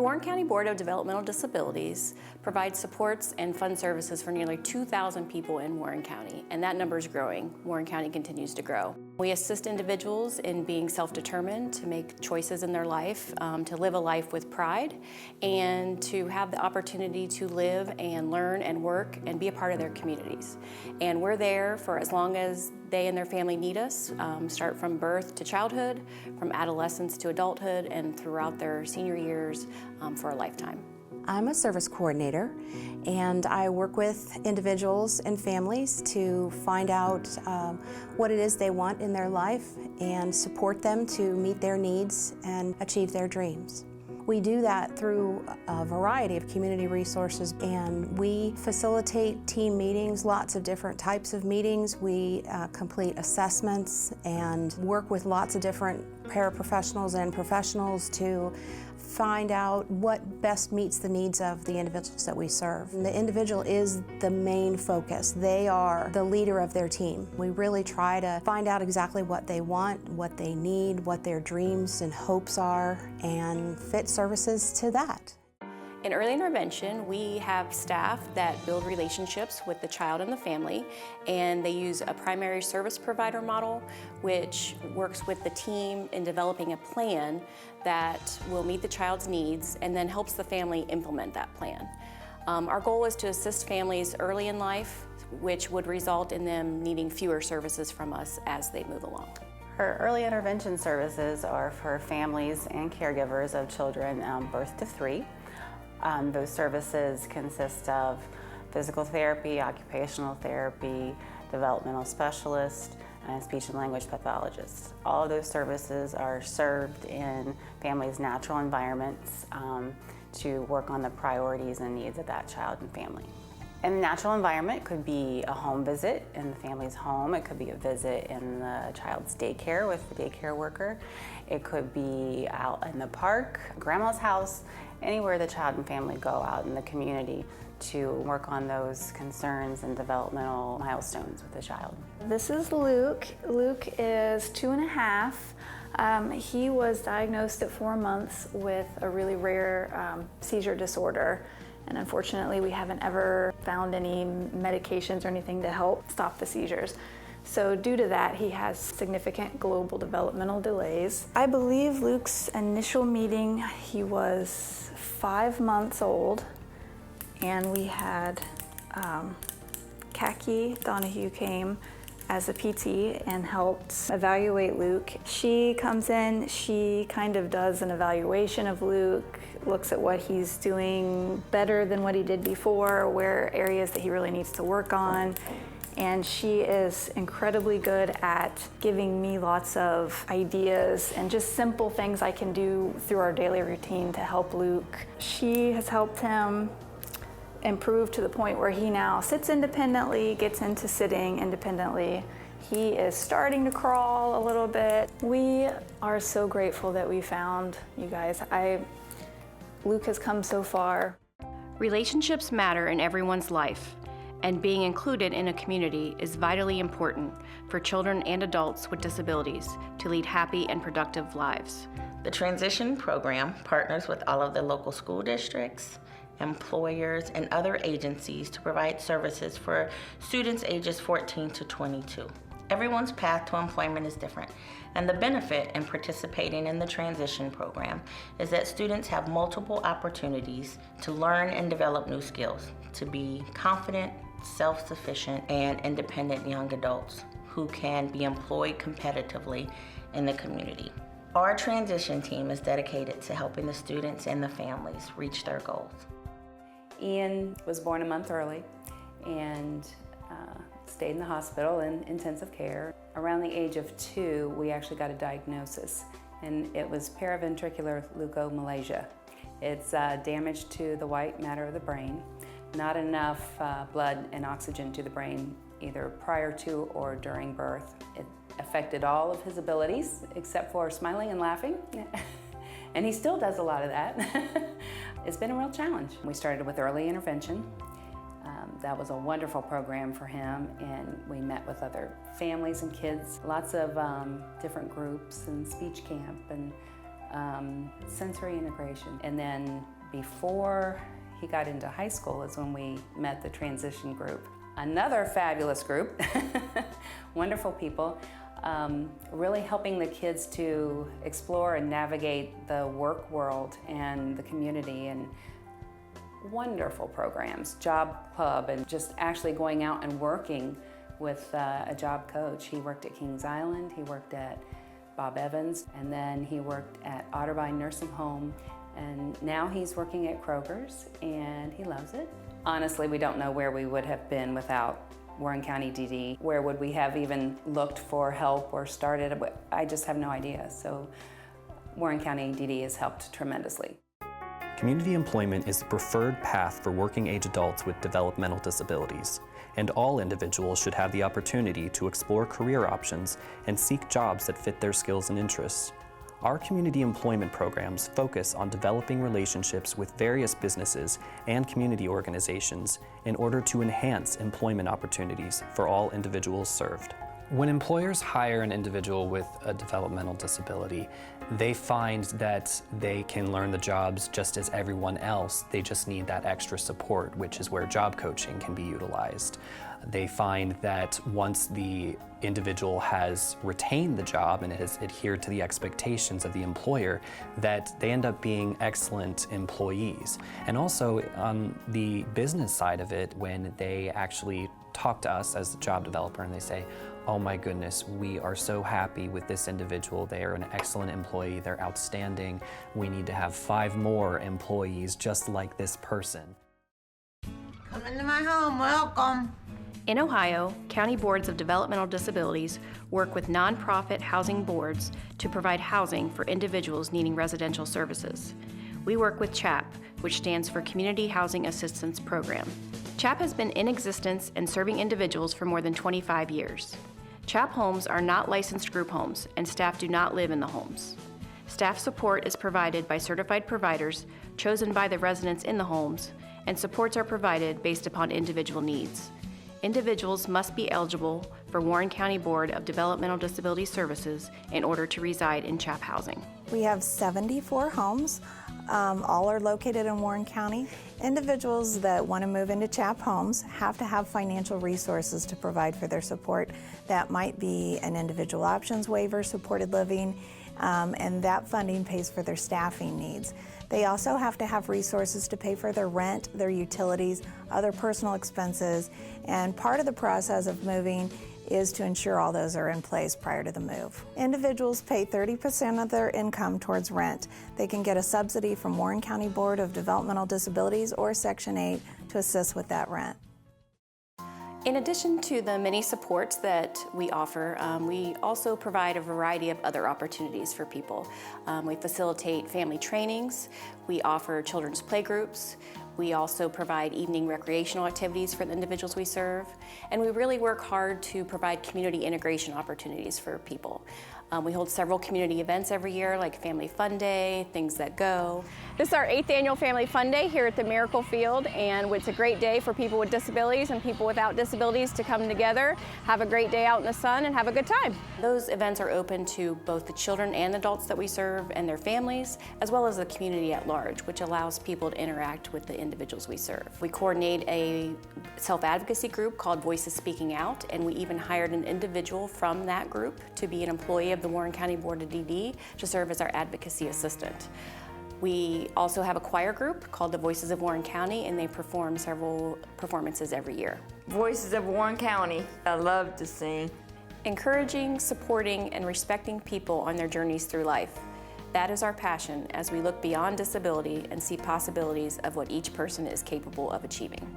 The Warren County Board of Developmental Disabilities provides supports and fund services for nearly 2,000 people in Warren County, and that number is growing. Warren County continues to grow. We assist individuals in being self-determined, to make choices in their life, to live a life with pride, and to have the opportunity to live and learn and work and be a part of their communities. And we're there for as long as they and their family need us, start from birth to childhood, from adolescence to adulthood, and throughout their senior years for a lifetime. I'm a service coordinator, and I work with individuals and families to find out what it is they want in their life and support them to meet their needs and achieve their dreams. We do that through a variety of community resources, and we facilitate team meetings, lots of different types of meetings. We complete assessments and work with lots of different paraprofessionals and professionals to find out what best meets the needs of the individuals that we serve. And the individual is the main focus. They are the leader of their team. We really try to find out exactly what they want, what they need, what their dreams and hopes are, and fit services to that. In early intervention, we have staff that build relationships with the child and the family, and they use a primary service provider model, which works with the team in developing a plan that will meet the child's needs and then helps the family implement that plan. Our goal is to assist families early in life, which would result in them needing fewer services from us as they move along. Our early intervention services are for families and caregivers of children birth to 3. Those services consist of physical therapy, occupational therapy, developmental specialist, and speech and language pathologist. All of those services are served in families' natural environments to work on the priorities and needs of that child and family. In the natural environment, it could be a home visit in the family's home. It could be a visit in the child's daycare with the daycare worker. It could be out in the park, grandma's house, anywhere the child and family go out in the community to work on those concerns and developmental milestones with the child. This is Luke. Luke is 2.5. He was diagnosed at 4 months with a really rare seizure disorder. And unfortunately, we haven't ever found any medications or anything to help stop the seizures. So due to that, he has significant global developmental delays. I believe Luke's initial meeting, he was 5 months old, and we had Kaki Donahue came as a PT and helped evaluate Luke. She comes in, she kind of does an evaluation of Luke, looks at what he's doing better than what he did before, where areas that he really needs to work on. And she is incredibly good at giving me lots of ideas and just simple things I can do through our daily routine to help Luke. She has helped him improve to the point where he now sits independently, gets into sitting independently. He is starting to crawl a little bit. We are so grateful that we found you guys. Luke has come so far. Relationships matter in everyone's life, and being included in a community is vitally important for children and adults with disabilities to lead happy and productive lives. The Transition Program partners with all of the local school districts, employers, and other agencies to provide services for students ages 14 to 22. Everyone's path to employment is different, and the benefit in participating in the Transition Program is that students have multiple opportunities to learn and develop new skills, to be confident, self-sufficient, and independent young adults who can be employed competitively in the community. Our transition team is dedicated to helping the students and the families reach their goals. Ian was born a month early and stayed in the hospital in intensive care. Around the age of 2, we actually got a diagnosis, and it was paraventricular leukomalacia. It's damage to the white matter of the brain, not enough blood and oxygen to the brain either prior to or during birth. It affected all of his abilities except for smiling and laughing. And he still does a lot of that. It's been a real challenge. We started with early intervention. That was a wonderful program for him, and we met with other families and kids, lots of different groups and speech camp and sensory integration. And then before he got into high school is when we met the transition group. Another fabulous group, wonderful people, really helping the kids to explore and navigate the work world and the community, and wonderful programs, Job Hub, and just actually going out and working with a job coach. He worked at Kings Island, he worked at Bob Evans, and then he worked at Otterbein Nursing Home, and now he's working at Kroger's, and he loves it. Honestly, we don't know where we would have been without Warren County DD. Where would we have even looked for help or started? I just have no idea. So Warren County DD has helped tremendously. Community employment is the preferred path for working-age adults with developmental disabilities, and all individuals should have the opportunity to explore career options and seek jobs that fit their skills and interests. Our community employment programs focus on developing relationships with various businesses and community organizations in order to enhance employment opportunities for all individuals served. When employers hire an individual with a developmental disability, they find that they can learn the jobs just as everyone else. They just need that extra support, which is where job coaching can be utilized. They find that once the individual has retained the job and has adhered to the expectations of the employer, that they end up being excellent employees. And also on the business side of it, when they actually talk to us as the job developer and they say, oh my goodness, we are so happy with this individual. They are an excellent employee. They're outstanding. We need to have 5 more employees just like this person. Come into my home, welcome. In Ohio, county boards of developmental disabilities work with nonprofit housing boards to provide housing for individuals needing residential services. We work with CHAP, which stands for Community Housing Assistance Program. CHAP has been in existence and serving individuals for more than 25 years. CHAP homes are not licensed group homes, and staff do not live in the homes. Staff support is provided by certified providers chosen by the residents in the homes, and supports are provided based upon individual needs. Individuals must be eligible for Warren County Board of Developmental Disability Services in order to reside in CHAP housing. We have 74 homes. All are located in Warren County. Individuals that want to move into CHAP homes have to have financial resources to provide for their support. That might be an individual options waiver, supported living, and that funding pays for their staffing needs. They also have to have resources to pay for their rent, their utilities, other personal expenses, and part of the process of moving is to ensure all those are in place prior to the move. Individuals pay 30% of their income towards rent. They can get a subsidy from Warren County Board of Developmental Disabilities or Section 8 to assist with that rent. In addition to the many supports that we offer, we also provide a variety of other opportunities for people. We facilitate family trainings, we offer children's playgroups, we also provide evening recreational activities for the individuals we serve, and we really work hard to provide community integration opportunities for people. We hold several community events every year, like Family Fun Day, Things That Go. This is our 8th annual Family Fun Day here at the Miracle Field, and it's a great day for people with disabilities and people without disabilities to come together, have a great day out in the sun, and have a good time. Those events are open to both the children and adults that we serve and their families, as well as the community at large, which allows people to interact with the individuals we serve. We coordinate a self-advocacy group called Voices Speaking Out, and we even hired an individual from that group to be an employee of the Warren County Board of DD to serve as our advocacy assistant. We also have a choir group called the Voices of Warren County, and they perform several performances every year. Voices of Warren County, I love to sing. Encouraging, supporting, and respecting people on their journeys through life. That is our passion as we look beyond disability and see possibilities of what each person is capable of achieving.